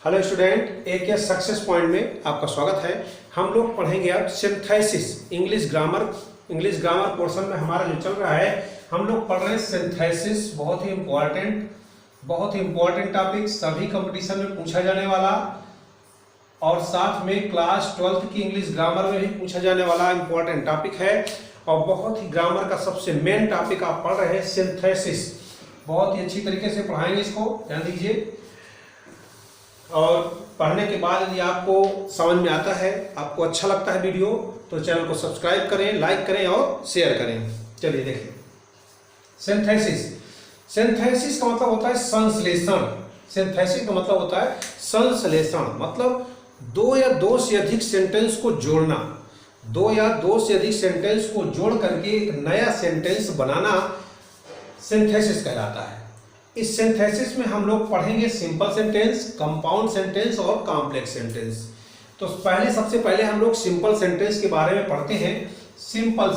Hello student, एक success point में आपका स्वागत है। हम लोग पढ़ेंगे अब सिंथेसिस इंग्लिश ग्रामर पोर्शन में हमारा जो चल रहा है, हम लोग पढ़ रहे हैं सिंथेसिस। बहुत ही इम्पोर्टेंट टॉपिक, सभी कंपटीशन में पूछा जाने वाला और साथ में क्लास 12th की इंग्लिश ग्रामर में भी पूछा जाने वाला इम्पोर्टेंट टॉपिक है। और बहुत ही ग्रामर का सबसे मेन टॉपिक आप पढ़ रहे हैं सिंथेसिस। बहुत ही अच्छी तरीके से पढ़ाएंगे, इसको ध्यान दीजिए। और पढ़ने के बाद यदि आपको समझ में आता है, आपको अच्छा लगता है वीडियो, तो चैनल को सब्सक्राइब करें, लाइक करें और शेयर करें। चलिए देखिए, सिंथेसिस का मतलब होता है संश्लेषण। सिंथेसिस का मतलब होता है संश्लेषण, मतलब दो या दो से अधिक सेंटेंस को जोड़ना, दो या दो से अधिक सेंटेंस को जोड़ करके एक नया सेंटेंस बनाना सिंथेसिस कहलाता है। इस सिंथेसिस में हम लोग पढ़ेंगे सिंपल सेंटेंस, कंपाउंड सेंटेंस और कॉम्प्लेक्स सेंटेंस। तो सबसे पहले हम लोग सिंपल सेंटेंस के बारे में पढ़ते हैं। सिंपल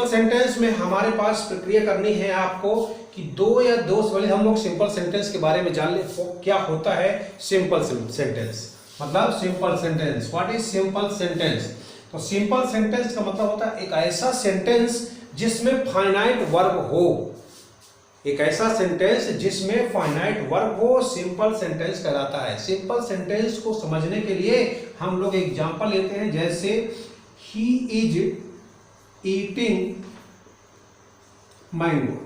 सेंटेंस में हमारे पास प्रक्रिया करनी है आपको कि दो या दो से पहले हम लोग सिंपल सेंटेंस के बारे में जान ले। क्या होता है सिंपल सेंटेंस, मतलब simple sentence. What is simple sentence? तो सिंपल सेंटेंस का मतलब होता है एक ऐसा सेंटेंस जिसमें फाइनाइट वर्ब हो। एक ऐसा सेंटेंस जिसमें फाइनाइट वर्ब हो सिंपल सेंटेंस कहलाता है। सिंपल सेंटेंस को समझने के लिए हम लोग एग्जांपल लेते हैं, जैसे ही इज ईटिंग मैंगो।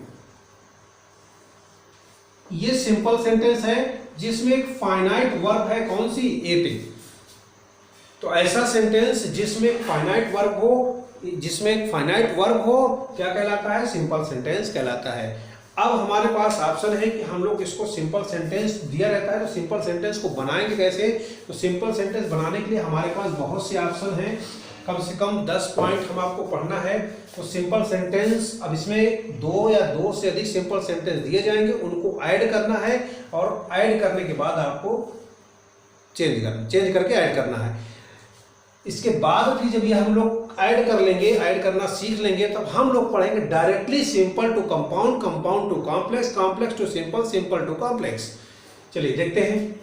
ये सिंपल सेंटेंस है जिसमें एक फाइनाइट वर्ब है, कौन सी? ईटिंग। तो ऐसा सेंटेंस जिसमें फाइनाइट वर्ब हो, क्या कहलाता है? सिंपल सेंटेंस कहलाता है। अब हमारे पास ऑप्शन है कि हम लोग इसको सिंपल सेंटेंस दिया रहता है, तो सिंपल सेंटेंस को बनाएंगे कैसे? तो सिंपल सेंटेंस बनाने के लिए हमारे पास बहुत से ऑप्शन हैं, कम से कम 10 पॉइंट हम आपको पढ़ना है। तो सिंपल सेंटेंस, अब इसमें दो या दो से अधिक सिंपल सेंटेंस दिए जाएंगे, उनको ऐड करना है और ऐड करने के बाद आपको चेंज करके ऐड करना है। इसके बाद भी जब ये हम लोग ऐड कर लेंगे, ऐड करना सीख लेंगे, तब हम लोग पढ़ेंगे directly simple to compound, compound to complex, complex to simple, simple to complex. चलिए देखते हैं।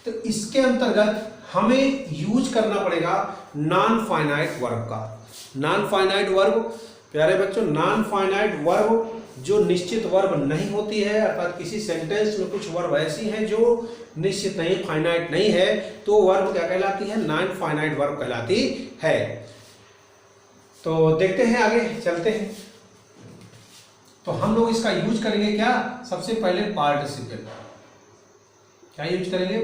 तो इसके अंतर्गत हमें यूज करना पड़ेगा नॉन फाइनाइट वर्ब का। नॉन फाइनाइट वर्ब, प्यारे बच्चों, नॉन फाइनाइट वर्ब जो निश्चित वर्ब नहीं होती है, अर्थात किसी सेंटेंस में कुछ वर्ब ऐसी हैं जो निश्चित नहीं, फाइनाइट नहीं है, तो वर्ब क्या कहलाती है? नॉन फाइनाइट वर्ब कहलाती है। तो देखते हैं, आगे चलते हैं। तो हम लोग इसका यूज करेंगे क्या? सबसे पहले पार्टिसिपल। क्या यूज करेंगे?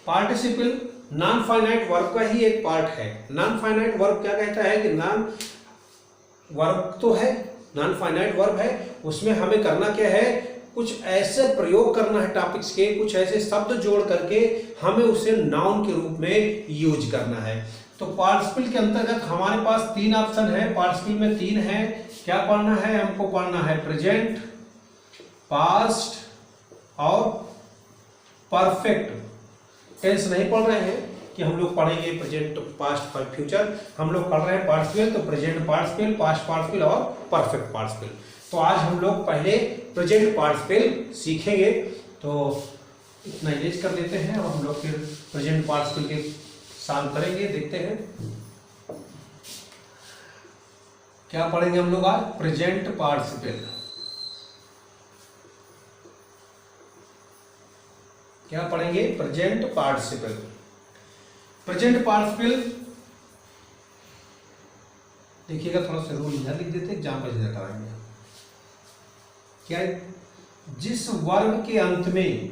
पार्टिसिपल नॉन फाइनाइट वर्ब का ही एक पार्ट है। नॉन फाइनाइट वर्ब क्या कहता है कि नॉन वर्ब तो है, नॉन फाइनाइट वर्ब है, उसमें हमें करना क्या है? कुछ ऐसे प्रयोग करना है टॉपिक्स के, कुछ ऐसे शब्द जोड़ करके हमें उसे नाउन के रूप में यूज करना है। तो पार्टिसिपल के अंतर्गत हमारे पास 3 ऑप्शन है। पार्टिसिपल में 3 है। क्या पढ़ना है? हमको पढ़ना है प्रेजेंट, पास्ट और परफेक्ट। टेंस नहीं पढ़ रहे हैं कि हम लोग पढ़ेंगे प्रेजेंट, पास्ट, फ्यूचर। हम लोग पढ़ रहे हैं पार्टिसिपल, तो प्रेजेंट पार्टिसिपल, पास्ट पार्टिसिपल और परफेक्ट पार्टिसिपल। तो आज हम लोग पहले प्रेजेंट पार्टिसिपल सीखेंगे, तो इतना यूज कर लेते हैं। और हम लोग फिर प्रेजेंट पार्टिसिपल के सॉल्व करेंगे। देखते हैं क्या पढ़ेंगे हम लोग आज। Present participle. क्या पढ़ेंगे? Present participle. प्रेजेंट पार्टिसिपल देखिएगा, थोड़ा सा रूल इधर लिख देते, एग्जाम पर इधर कराएंगे। क्या है? जिस वर्ब के अंत में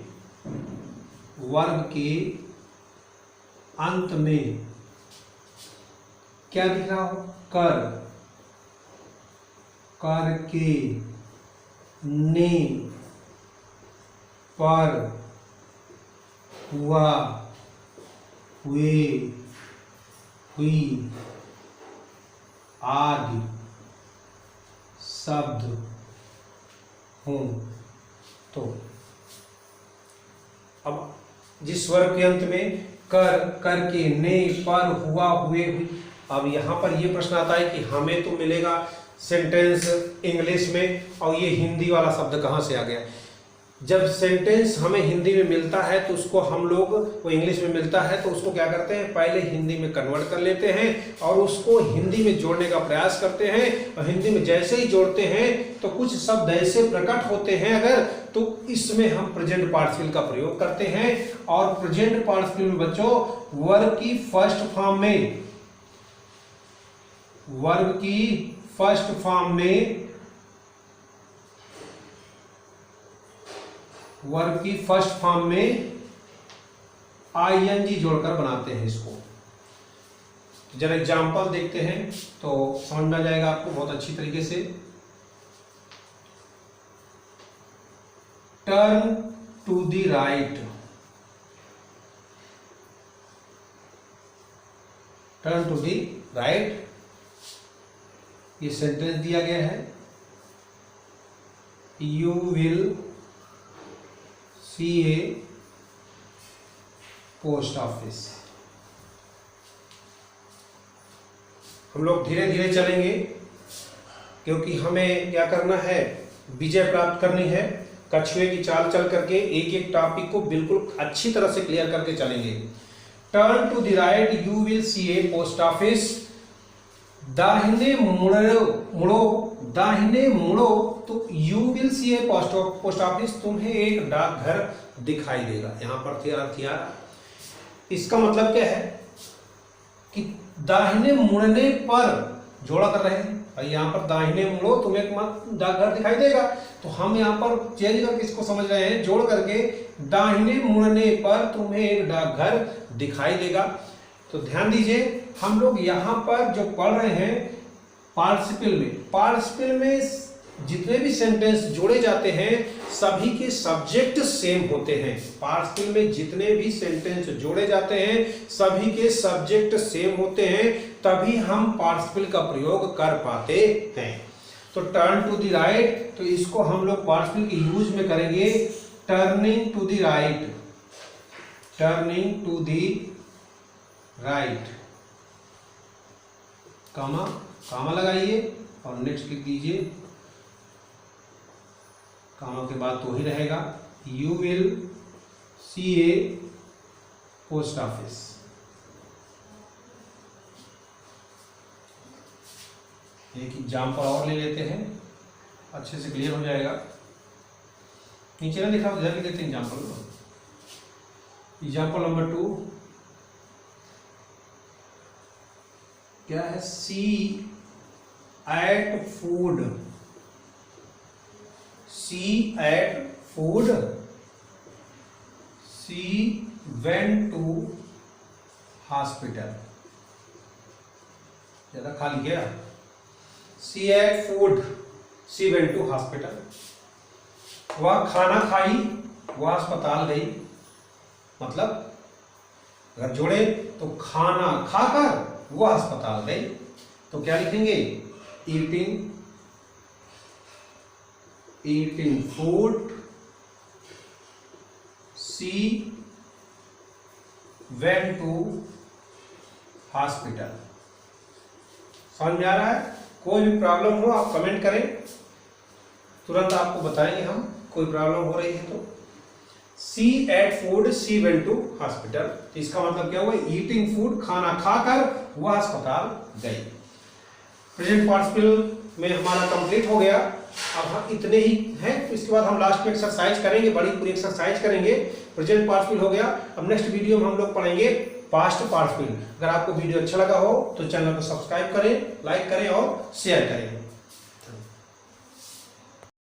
क्या दिख रहा हो? कर के, ने, पर, हुआ, हुए, हुई आदि शब्द हो। तो अब जिस वर्ग के अंत में कर, करके, ने, पर, हुआ, हुए, हुई अब यहाँ पर ये प्रश्न आता है कि हमें तो मिलेगा सेंटेंस इंग्लिश में और ये हिंदी वाला शब्द कहाँ से आ गया। जब सेंटेंस हमें हिंदी में मिलता है तो उसको हम लोग, वो इंग्लिश में मिलता है तो उसको क्या करते हैं, पहले हिंदी में कन्वर्ट कर लेते हैं और उसको हिंदी में जोड़ने का प्रयास करते हैं। और हिंदी में जैसे ही जोड़ते हैं तो कुछ शब्द ऐसे प्रकट होते हैं अगर, तो इसमें हम प्रेजेंट पार्टिसिपल का प्रयोग करते हैं। और प्रेजेंट पार्टिसिपल में बच्चों वर्ब की फर्स्ट फॉर्म में, वर्ब की फर्स्ट फॉर्म में, वर्ब की फर्स्ट फॉर्म में आईएनजी जोड़कर बनाते हैं इसको। जरा एग्जांपल देखते हैं तो समझ में आ जाएगा आपको बहुत अच्छी तरीके से। Turn to the right, turn to the right, ये सेंटेंस दिया गया है। You will see a post office. हम लोग धीरे धीरे चलेंगे क्योंकि हमें क्या करना है, विजय प्राप्त करनी है। कछुए की चाल चल करके एक एक टॉपिक को बिल्कुल अच्छी तरह से क्लियर करके चलेंगे। Turn to the right you will see a post office. दाहिने मुड़ो, दाहिने मुड़ो तो you will see a post office, तुम्हें एक डाकघर दिखाई देगा। यहां पर थिया, इसका मतलब क्या है कि दाहिने मुड़ने पर जोड़ा कर रहे हैं। और यहाँ पर दाहिने मुड़ो तुम्हें एक डाकघर दिखाई देगा, तो हम यहाँ पर चेंज करके इसको समझ रहे हैं, जोड़ करके दाहिने मुड़ने पर तुम्हें एक डाकघर दिखाई देगा। तो ध्यान दीजिए हम लोग यहाँ पर जो पढ़ रहे हैं पार्टिसिपल में, पार्टिसिपल में जितने भी सेंटेंस जोड़े जाते हैं सभी के सब्जेक्ट सेम होते हैं। पार्टिसिपल में जितने भी सेंटेंस जोड़े जाते हैं सभी के सब्जेक्ट सेम होते हैं, तभी हम पार्टिसिपल का प्रयोग कर पाते हैं। तो टर्न टू द राइट, तो इसको हम लोग पार्टिसिपल के यूज में करेंगे turning to the right, turning to the right, comma, comma लगाइए और नेक्स्ट लिख दीजिए। कामा के बाद तो ही रहेगा you will see a post office. एक एग्जाम्पल और ले लेते हैं, अच्छे से क्लियर हो जाएगा। नीचे ना लिखा इधर भी देते हैं एग्जाम्पल। एग्जाम्पल नंबर 2 क्या है, she ate food, she ate food, she went to hospital. ज्यादा खाली गया, she ate food, she went to hospital. वह खाना खाई, वह अस्पताल गई। मतलब अगर जोड़े तो खाना खाकर वह अस्पताल गई, तो क्या लिखेंगे, eating, eating food, she went to hospital. समझ में आ रहा है? कोई भी प्रॉब्लम हो आप कमेंट करें, तुरंत आपको बताएंगे हम, कोई प्रॉब्लम हो रही है तो। She ate food, she went to hospital, इसका मतलब क्या हुआ, ईटिंग फूड, खाना खाकर वह अस्पताल गई। प्रेजेंट पार्टिसिपल में हमारा कंप्लीट हो गया। अब हम इतने ही हैं, इसके बाद हम लास्ट में एक्सरसाइज करेंगे, बड़ी पूरी एक्सरसाइज करेंगे। प्रेजेंट पार्टिसिपल हो गया। अब नेक्स्ट वीडियो में हम लोग पढ़ेंगे पास्ट पार्टिसिपल। अगर आपको वीडियो अच्छा लगा हो तो चैनल को सब्सक्राइब करें, लाइक करें और शेयर करें।